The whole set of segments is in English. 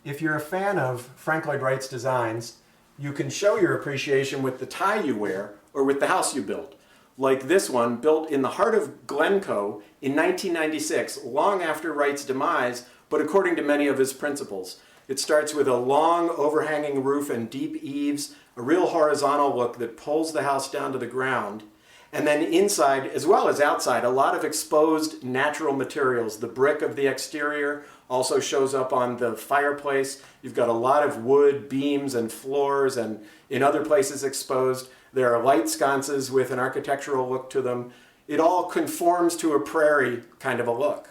If you're a fan of Frank Lloyd Wright's designs, you can show your appreciation with the tie you wear or with the house you built. Like this one, built in the heart of Glencoe in 1996, long after Wright's demise, but according to many of his principles. It starts with a long overhanging roof and deep eaves, a real horizontal look that pulls the house down to the ground. And then inside, as well as outside, a lot of exposed natural materials. The brick of the exterior also shows up on the fireplace. You've got a lot of wood beams and floors, and in other places exposed. There are light sconces with an architectural look to them. It all conforms to a prairie kind of a look.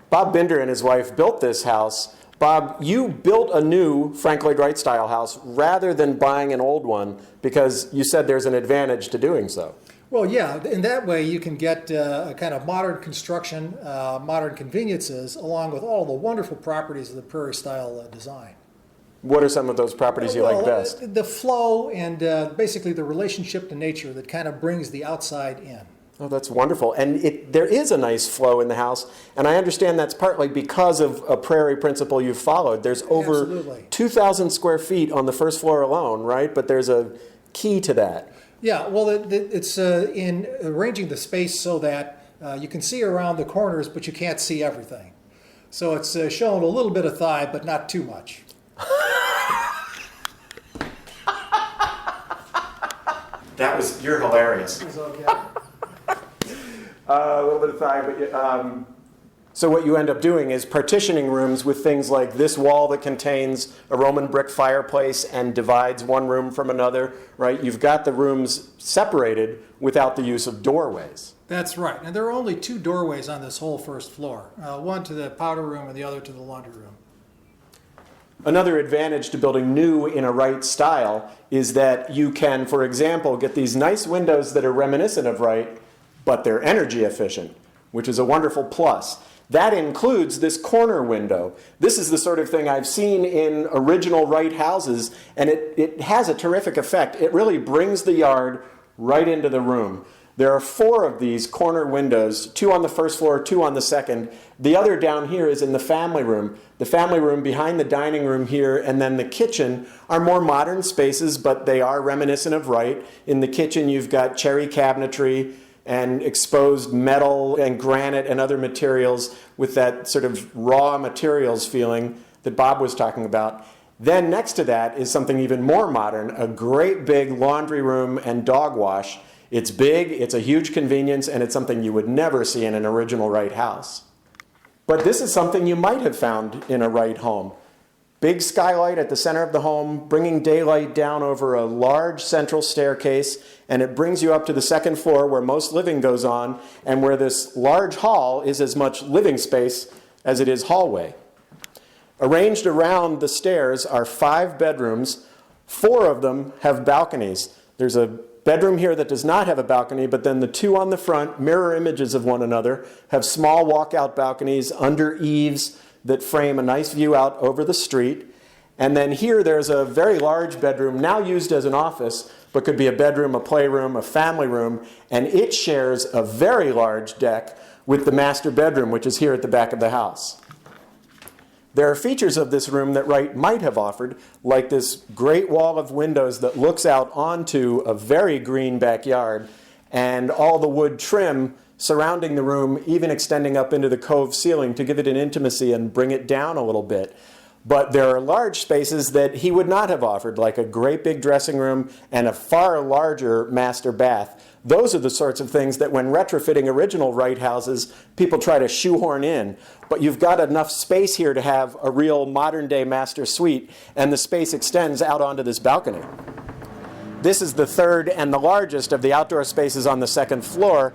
Bob Binder and his wife built this house. Bob, you built a new Frank Lloyd Wright style house rather than buying an old one because you said there's an advantage to doing so. Well, yeah, in that way you can get a kind of modern construction, modern conveniences, along with all the wonderful properties of the prairie style design. What are some of those properties you like best? The flow and basically the relationship to nature that kind of brings the outside in. Oh, that's wonderful. And there is a nice flow in the house, and I understand that's partly because of a prairie principle you've followed. There's over Absolutely. 2,000 square feet on the first floor alone, right? But there's a key to that. Yeah, well, it's in arranging the space so that you can see around the corners, but you can't see everything. So it's showing a little bit of thigh, but not too much. You're hilarious. It's okay. A little bit of thigh, but so what you end up doing is partitioning rooms with things like this wall that contains a Roman brick fireplace and divides one room from another, right? You've got the rooms separated without the use of doorways. That's right. And there are only two doorways on this whole first floor, one to the powder room and the other to the laundry room. Another advantage to building new in a Wright style is that you can, for example, get these nice windows that are reminiscent of Wright, but they're energy efficient, which is a wonderful plus. That includes this corner window. This is the sort of thing I've seen in original Wright houses, and it has a terrific effect. It really brings the yard right into the room. There are 4 of these corner windows, 2 on the first floor, 2 on the second. The other down here is in the family room. The family room behind the dining room here and then the kitchen are more modern spaces, but they are reminiscent of Wright. In the kitchen you've got cherry cabinetry and exposed metal and granite and other materials with that sort of raw materials feeling that Bob was talking about. Then next to that is something even more modern, a great big laundry room and dog wash. It's big, it's a huge convenience, and it's something you would never see in an original Wright house. But this is something you might have found in a Wright home. Big skylight at the center of the home, bringing daylight down over a large central staircase, and it brings you up to the second floor where most living goes on, and where this large hall is as much living space as it is hallway. Arranged around the stairs are 5 bedrooms. 4 of them have balconies. There's a bedroom here that does not have a balcony, but then the 2 on the front, mirror images of one another, have small walkout balconies under eaves that frame a nice view out over the street. And then here there's a very large bedroom, now used as an office, but could be a bedroom, a playroom, a family room, and it shares a very large deck with the master bedroom, which is here at the back of the house. There are features of this room that Wright might have offered, like this great wall of windows that looks out onto a very green backyard, and all the wood trim surrounding the room, even extending up into the cove ceiling to give it an intimacy and bring it down a little bit. But there are large spaces that he would not have offered, like a great big dressing room and a far larger master bath. Those are the sorts of things that when retrofitting original Wright houses, people try to shoehorn in. But you've got enough space here to have a real modern-day master suite, and the space extends out onto this balcony. This is the third and the largest of the outdoor spaces on the second floor.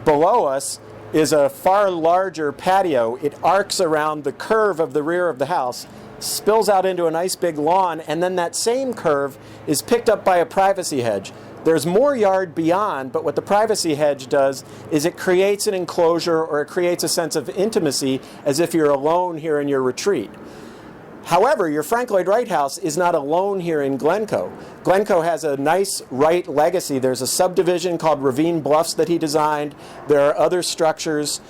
Below us is a far larger patio. It arcs around the curve of the rear of the house, spills out into a nice big lawn, and then that same curve is picked up by a privacy hedge. There's more yard beyond, but what the privacy hedge does is it creates an enclosure, or it creates a sense of intimacy as if you're alone here in your retreat. However, your Frank Lloyd Wright house is not alone here in Glencoe. Glencoe has a nice Wright legacy. There's a subdivision called Ravine Bluffs that he designed. There are other structures.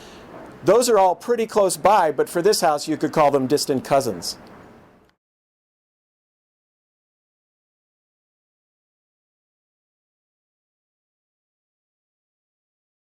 Those are all pretty close by, but for this house you could call them distant cousins.